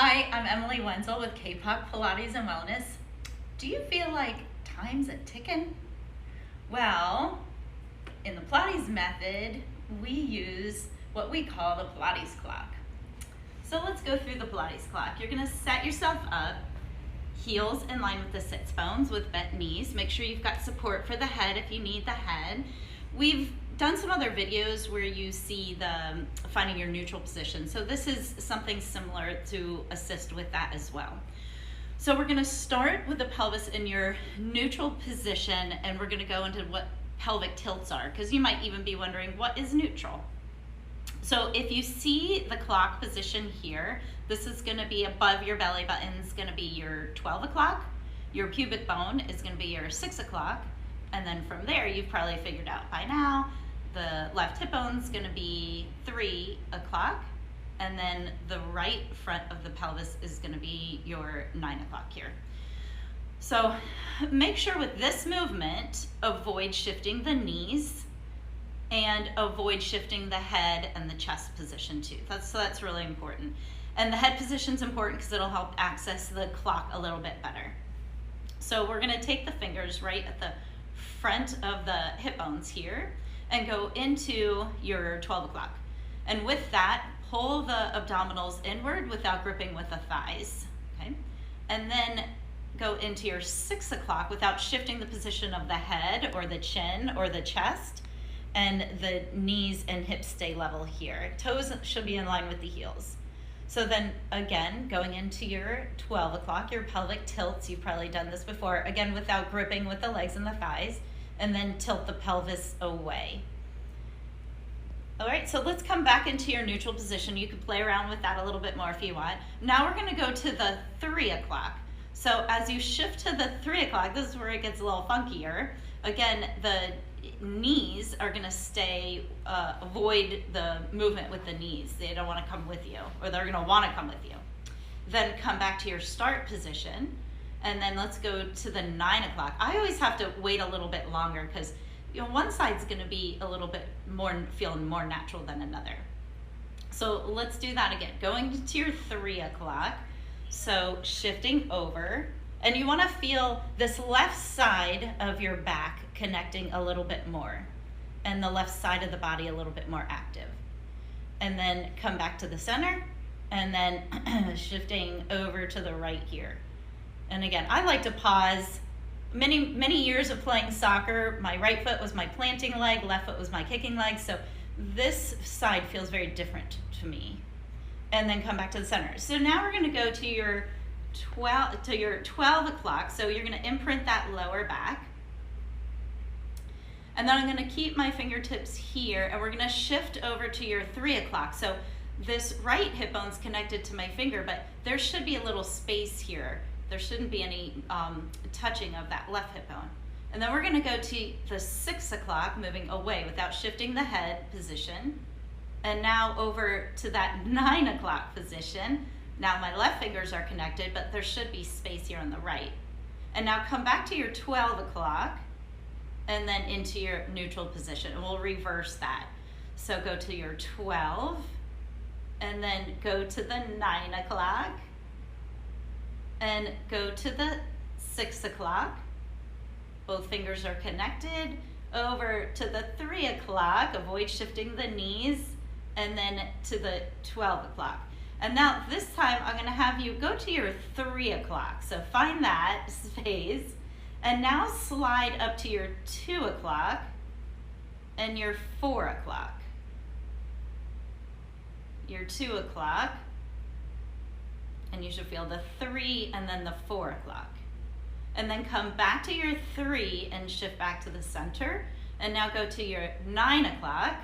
Hi, I'm Emily Wenzel with K-Pop Pilates and Wellness. Do you feel like time's a-ticking? Well, in the Pilates method, we use what we call the Pilates clock. So let's go through the Pilates clock. You're gonna set yourself up, heels in line with the sits bones with bent knees. Make sure you've got support for the head if you need the head. We've done some other videos where you see the finding your neutral position. So this is something similar to assist with that as well. So we're gonna start with the pelvis in your neutral position, and we're gonna go into what pelvic tilts are, because you might even be wondering, what is neutral? So if you see the clock position here, this is gonna be above your belly button, is gonna be your 12 o'clock, your pubic bone is gonna be your 6 o'clock, and then from there, you've probably figured out by now, the left hip bone is gonna be 3 o'clock, and then the right front of the pelvis is gonna be your 9 o'clock here. So make sure with this movement, avoid shifting the knees and avoid shifting the head and the chest position too. That's really important. And the head position is important because it'll help access the clock a little bit better. So we're gonna take the fingers right at the front of the hip bones here and go into your 12 o'clock. And with that, pull the abdominals inward without gripping with the thighs, okay? And then go into your 6 o'clock without shifting the position of the head or the chin or the chest, and the knees and hips stay level here. Toes should be in line with the heels. So then again, going into your 12 o'clock, your pelvic tilts, you've probably done this before, again without gripping with the legs and the thighs, and then tilt the pelvis away. All right, so let's come back into your neutral position. You can play around with that a little bit more if you want. Now we're gonna go to the 3 o'clock. So as you shift to the 3 o'clock, this is where it gets a little funkier. Again, the knees are gonna stay, avoid the movement with the knees. They don't wanna come with you, or they're gonna wanna come with you. Then come back to your start position, and then let's go to the 9 o'clock. I always have to wait a little bit longer because one side's gonna be a little bit more, feeling more natural than another. So let's do that again. Going to your 3 o'clock, so shifting over, and you wanna feel this left side of your back connecting a little bit more, and the left side of the body a little bit more active. And then come back to the center, and then shifting over to the right here. And again, I like to pause. Many years of playing soccer, my right foot was my planting leg, left foot was my kicking leg, so this side feels very different to me. And then come back to the center. So now we're gonna go to your 12 o'clock, so you're gonna imprint that lower back. And then I'm gonna keep my fingertips here, and we're gonna shift over to your 3 o'clock. So this right hip bone's connected to my finger, but there should be a little space here. There shouldn't be any touching of that left hip bone. And then we're gonna go to the 6 o'clock, moving away without shifting the head position. And now over to that 9 o'clock position. Now my left fingers are connected, but there should be space here on the right. And now come back to your 12 o'clock, and then into your neutral position. And we'll reverse that. So go to your 12, and then go to the 9 o'clock, and go to the 6 o'clock. Both fingers are connected. Over to the 3 o'clock, avoid shifting the knees, and then to the 12 o'clock. And now this time I'm gonna have you go to your 3 o'clock. So find that space, and now slide up to your 2 o'clock and your 4 o'clock. Your 2 o'clock, and you should feel the 3 and then the 4 o'clock. And then come back to your 3 and shift back to the center. And now go to your 9 o'clock,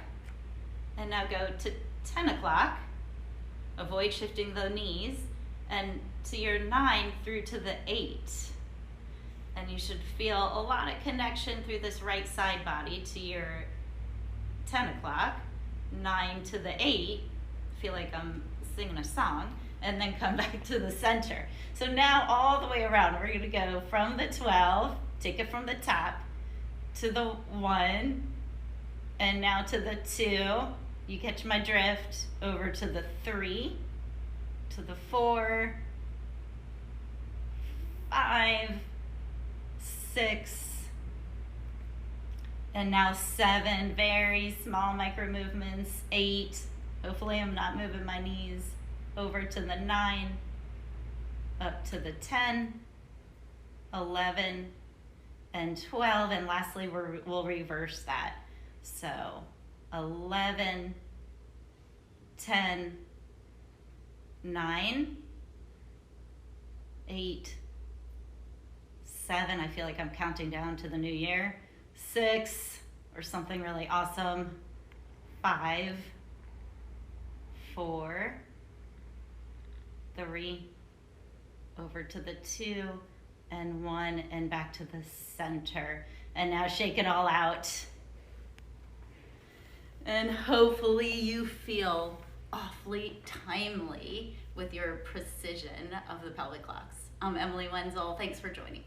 and now go to 10 o'clock. Avoid shifting the knees, and to your 9 through to the 8. And you should feel a lot of connection through this right side body to your 10 o'clock, 9 to the 8. Feel like I'm singing a song. And then come back to the center. So now all the way around, we're gonna go from the 12, take it from the top, to the 1, and now to the 2. You catch my drift, over to the 3, to the 4, 5, 6, and now 7, very small micro movements, 8, hopefully I'm not moving my knees, over to the 9, up to the 10, 11, and 12, and lastly we'll reverse that. So 11, 10, 9, 8, 7, I feel like I'm counting down to the new year, 6, or something really awesome, 5, 4, 3, over to the 2, and 1, and back to the center. And now shake it all out. And hopefully you feel awfully timely with your precision of the pelvic clocks. I'm Emily Wenzel. Thanks for joining.